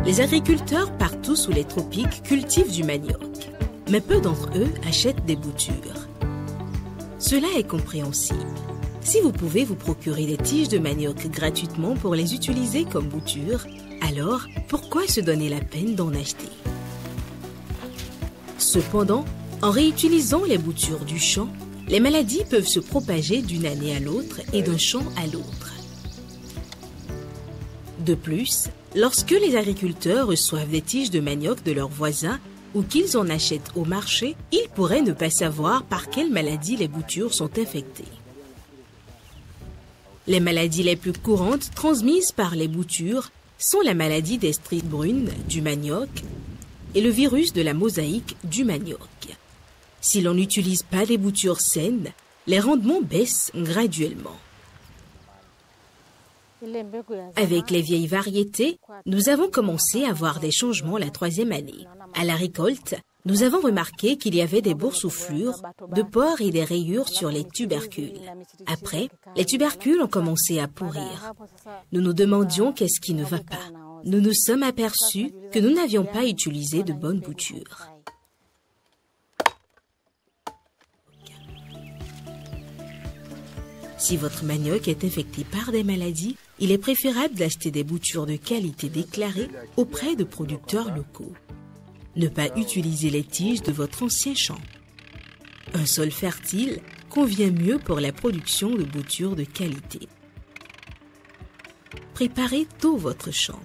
Les agriculteurs partout sous les tropiques cultivent du manioc, mais peu d'entre eux achètent des boutures. Cela est compréhensible. Si vous pouvez vous procurer des tiges de manioc gratuitement pour les utiliser comme boutures, alors pourquoi se donner la peine d'en acheter? Cependant, en réutilisant les boutures du champ, les maladies peuvent se propager d'une année à l'autre et d'un champ à l'autre. De plus, lorsque les agriculteurs reçoivent des tiges de manioc de leurs voisins ou qu'ils en achètent au marché, ils pourraient ne pas savoir par quelle maladie les boutures sont infectées. Les maladies les plus courantes transmises par les boutures sont la maladie des strides brunes du manioc et le virus de la mosaïque du manioc. Si l'on n'utilise pas des boutures saines, les rendements baissent graduellement. Avec les vieilles variétés, nous avons commencé à voir des changements la troisième année. À la récolte, nous avons remarqué qu'il y avait des boursouflures, de pores et des rayures sur les tubercules. Après, les tubercules ont commencé à pourrir. Nous nous demandions qu'est-ce qui ne va pas. Nous nous sommes aperçus que nous n'avions pas utilisé de bonnes boutures. Si votre manioc est infecté par des maladies, il est préférable d'acheter des boutures de qualité déclarée auprès de producteurs locaux. Ne pas utiliser les tiges de votre ancien champ. Un sol fertile convient mieux pour la production de boutures de qualité. Préparez tôt votre champ.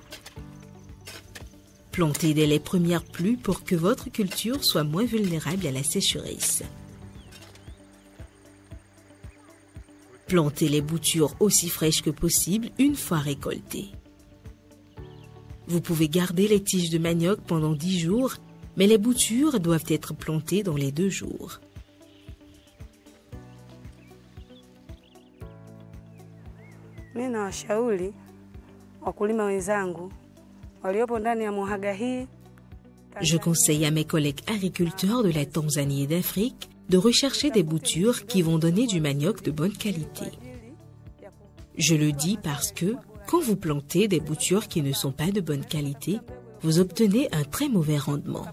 Plantez dès les premières pluies pour que votre culture soit moins vulnérable à la sécheresse. Plantez les boutures aussi fraîches que possible une fois récoltées. Vous pouvez garder les tiges de manioc pendant 10 jours, mais les boutures doivent être plantées dans les 2 jours. Je conseille à mes collègues agriculteurs de la Tanzanie et d'Afrique de rechercher des boutures qui vont donner du manioc de bonne qualité. Je le dis parce que, quand vous plantez des boutures qui ne sont pas de bonne qualité, vous obtenez un très mauvais rendement.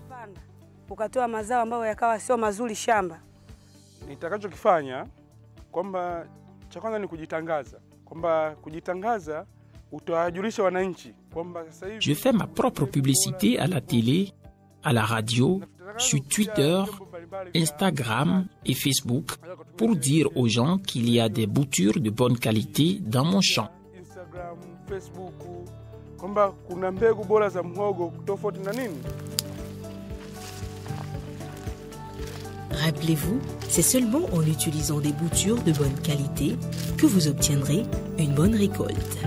Nitakachokifanya kwamba cha kwanza ni kujitangaza, kwamba kujitangaza utawajulisha wananchi kwamba sasa hivi. Je fais ma propre publicité à la télé, à la radio, sur Twitter, Instagram et Facebook pour dire aux gens qu'il y a des boutures de bonne qualité dans mon champ. Instagram, Facebook, kwamba kuna mbegu bora za mhogo tofauti na nini. Rappelez-vous, c'est seulement en utilisant des boutures de bonne qualité que vous obtiendrez une bonne récolte.